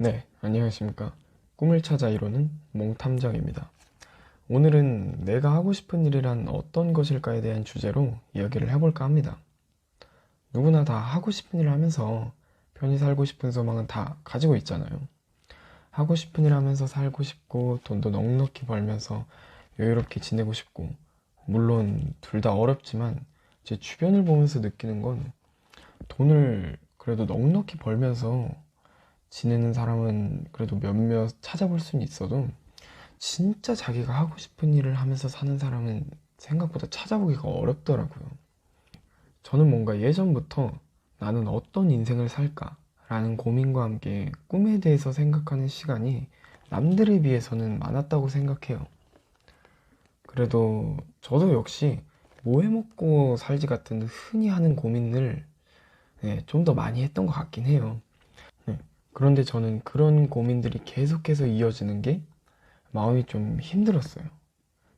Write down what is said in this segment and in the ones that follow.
네, 안녕하십니까. 꿈을 찾아 이루는 몽탐정입니다. 오늘은 내가 하고 싶은 일이란 어떤 것일까에 대한 주제로 이야기를 해볼까 합니다. 누구나 다 하고 싶은 일을 하면서 편히 살고 싶은 소망은 다 가지고 있잖아요. 하고 싶은 일 하면서 살고 싶고 돈도 넉넉히 벌면서 여유롭게 지내고 싶고, 물론 둘 다 어렵지만 제 주변을 보면서 느끼는 건 돈을 그래도 넉넉히 벌면서 지내는 사람은 그래도 몇몇 찾아볼 수는 있어도 진짜 자기가 하고 싶은 일을 하면서 사는 사람은 생각보다 찾아보기가 어렵더라고요. 저는 뭔가 예전부터 나는 어떤 인생을 살까? 라는 고민과 함께 꿈에 대해서 생각하는 시간이 남들에 비해서는 많았다고 생각해요. 그래도 저도 역시 뭐 해먹고 살지 같은 흔히 하는 고민을 좀 더 많이 했던 것 같긴 해요. 네. 그런데 저는 그런 고민들이 계속해서 이어지는 게 마음이 좀 힘들었어요.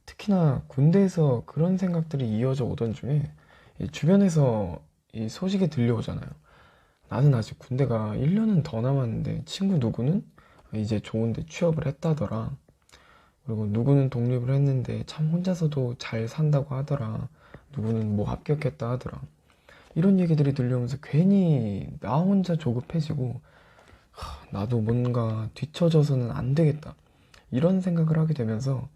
특히나 군대에서 그런 생각들이 이어져 오던 중에 이 주변에서 이 소식이 들려오잖아요. 나는 아직 군대가 1년은 더 남았는데 친구 누구는 이제 좋은데 취업을 했다더라. 그리고 누구는 독립을 했는데 참 혼자서도 잘 산다고 하더라. 누구는 뭐 합격했다 하더라. 이런 얘기들이 들려오면서 괜히 나 혼자 조급해지고 나도 뭔가 뒤처져서는 안 되겠다. 이런 생각을 하게 되면서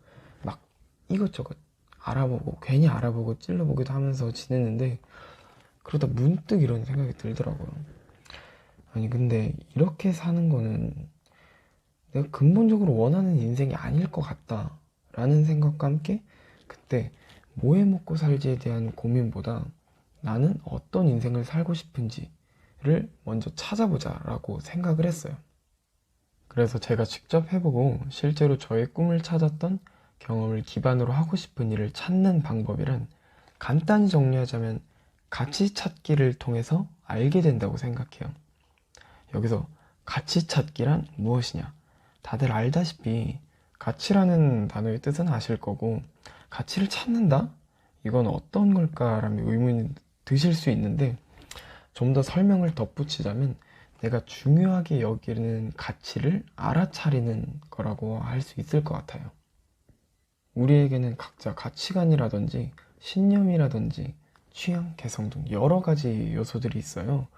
막 이것저것 알아보고 괜히 알아보고 찔러보기도 하면서 지냈는데 그러다 문득 이런 생각이 들더라고요. 아니 근데 이렇게 사는 거는 내가 근본적으로 원하는 인생이 아닐 것 같다 라는 생각과 함께 그때 뭐 해 먹고 살지에 대한 고민보다 나는 어떤 인생을 살고 싶은지를 먼저 찾아보자 라고 생각을 했어요. 그래서 제가 직접 해보고 실제로 저의 꿈을 찾았던 경험을 기반으로 하고 싶은 일을 찾는 방법이란 간단히 정리하자면 가치 찾기를 통해서 알게 된다고 생각해요. 여기서 가치 찾기란 무엇이냐? 다들 알다시피 가치라는 단어의 뜻은 아실 거고 가치를 찾는다? 이건 어떤 걸까라는 의문이 드실 수 있는데 좀 더 설명을 덧붙이자면 내가 중요하게 여기는 가치를 알아차리는 거라고 할 수 있을 것 같아요. 우리에게는 각자 가치관이라든지 신념이라든지 취향, 개성 등 여러 가지 요소들이 있어요.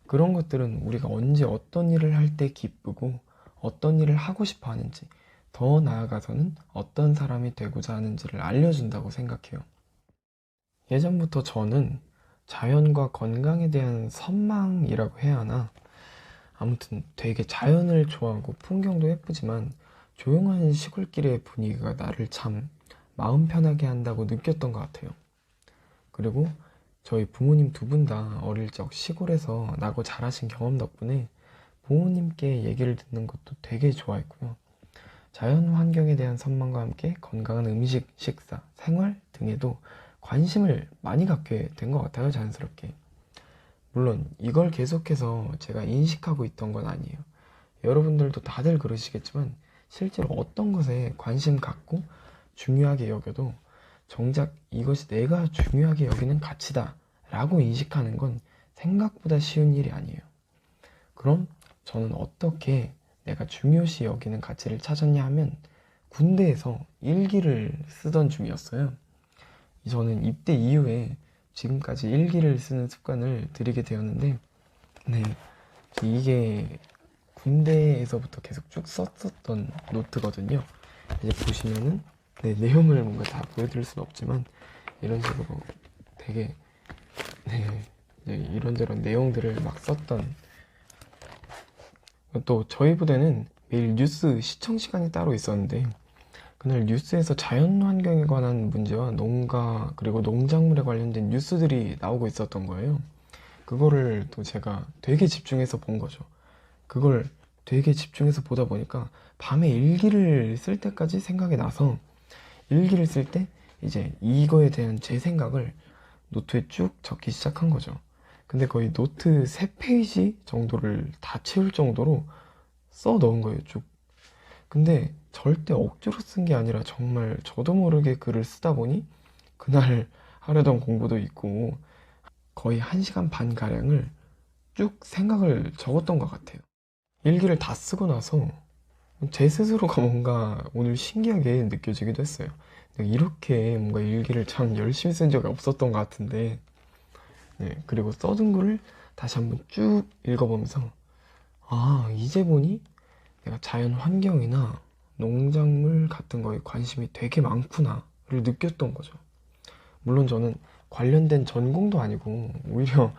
그런 것들은 우리가 언제 어떤 일을 할 때 기쁘고 어떤 일을 하고 싶어 하는지 더 나아가서는 어떤 사람이 되고자 하는지를 알려준다고 생각해요. 예전부터 저는 자연과 건강에 대한 선망이라고 해야 하나? 아무튼 되게 자연을 좋아하고 풍경도 예쁘지만 조용한 시골길의 분위기가 나를 참 마음 편하게 한다고 느꼈던 것 같아요. 그리고 저희 부모님 두 분 다 어릴 적 시골에서 나고 자라신 경험 덕분에 부모님께 얘기를 듣는 것도 되게 좋아했고요. 자연 환경에 대한 선망과 함께 건강한 음식, 식사, 생활 등에도 관심을 많이 갖게 된 것 같아요, 자연스럽게. 물론 이걸 계속해서 제가 인식하고 있던 건 아니에요. 여러분들도 다들 그러시겠지만 실제로 어떤 것에 관심 갖고 중요하게 여겨도 정작 이것이 내가 중요하게 여기는 가치다 라고 인식하는 건 생각보다 쉬운 일이 아니에요. 그럼 저는 어떻게 내가 중요시 여기는 가치를 찾았냐 하면 군대에서 일기를 쓰던 중이었어요. 저는 입대 이후에 지금까지 일기를 쓰는 습관을 들이게 되었는데 네, 이게 군대에서부터 계속 쭉 썼었던 노트거든요. 이제 보시면은 내용을 뭔가 다 보여드릴 수는 없지만 이런 식으로 되게 이제 이런저런 내용들을 막 썼던, 또 저희 부대는 매일 뉴스 시청 시간이 따로 있었는데 그날 뉴스에서 자연환경에 관한 문제와 농가 그리고 농작물에 관련된 뉴스들이 나오고 있었던 거예요. 그거를 또 제가 되게 집중해서 본 거죠. 그걸 되게 집중해서 보다 보니까 밤에 일기를 쓸 때까지 생각이 나서 일기를 쓸 때 이제 이거에 대한 제 생각을 노트에 쭉 적기 시작한 거죠. 근데 거의 노트 3페이지 정도를 다 채울 정도로 써 넣은 거예요, 쭉. 근데 절대 억지로 쓴 게 아니라 정말 저도 모르게 글을 쓰다 보니 그날 하려던 공부도 있고 거의 1시간 반 가량을 쭉 생각을 적었던 것 같아요. 일기를 다 쓰고 나서 제 스스로가 뭔가 오늘 신기하게 느껴지기도 했어요. 내가 이렇게 뭔가 일기를 참 열심히 쓴 적이 없었던 것 같은데, 네, 그리고 써둔 거를 다시 한번 쭉 읽어보면서, 아, 이제 보니 내가 자연 환경이나 농작물 같은 거에 관심이 되게 많구나를 느꼈던 거죠. 물론 저는 관련된 전공도 아니고 오히려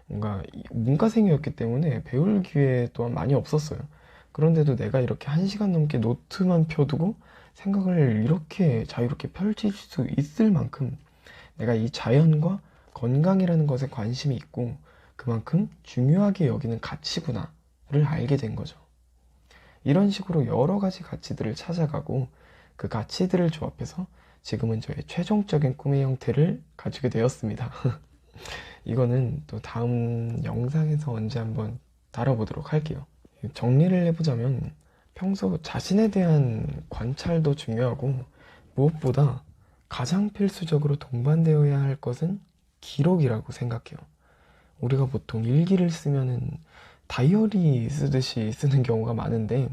뭔가 문과생이었기 때문에 배울 기회 또한 많이 없었어요. 그런데도 내가 이렇게 1시간 넘게 노트만 펴두고 생각을 이렇게 자유롭게 펼칠 수 있을 만큼 내가 이 자연과 건강이라는 것에 관심이 있고 그만큼 중요하게 여기는 가치구나를 알게 된 거죠. 이런 식으로 여러 가지 가치들을 찾아가고 그 가치들을 조합해서 지금은 저의 최종적인 꿈의 형태를 가지게 되었습니다. 이거는 또 다음 영상에서 언제 한번 다뤄보도록 할게요. 정리를 해보자면 평소 자신에 대한 관찰도 중요하고 무엇보다 가장 필수적으로 동반되어야 할 것은 기록이라고 생각해요. 우리가 보통 일기를 쓰면은 다이어리 쓰듯이 쓰는 경우가 많은데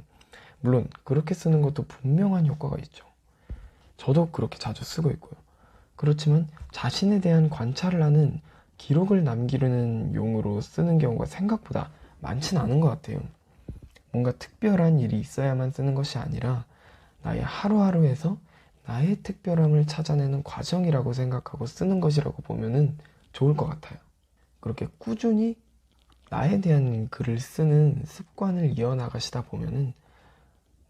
물론 그렇게 쓰는 것도 분명한 효과가 있죠. 저도 그렇게 자주 쓰고 있고요. 그렇지만 자신에 대한 관찰을 하는 기록을 남기려는 용으로 쓰는 경우가 생각보다 많진 않은 것 같아요. 뭔가 특별한 일이 있어야만 쓰는 것이 아니라 나의 하루하루에서 나의 특별함을 찾아내는 과정이라고 생각하고 쓰는 것이라고 보면은 좋을 것 같아요. 그렇게 꾸준히 나에 대한 글을 쓰는 습관을 이어나가시다 보면은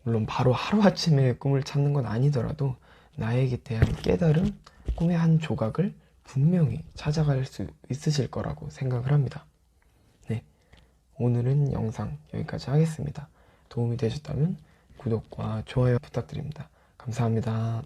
물론 바로 하루아침에 꿈을 찾는 건 아니더라도 나에게 대한 깨달음, 꿈의 한 조각을 분명히 찾아갈 수 있으실 거라고 생각을 합니다. 네, 오늘은 영상 여기까지 하겠습니다. 도움이 되셨다면 구독과 좋아요 부탁드립니다. 감사합니다.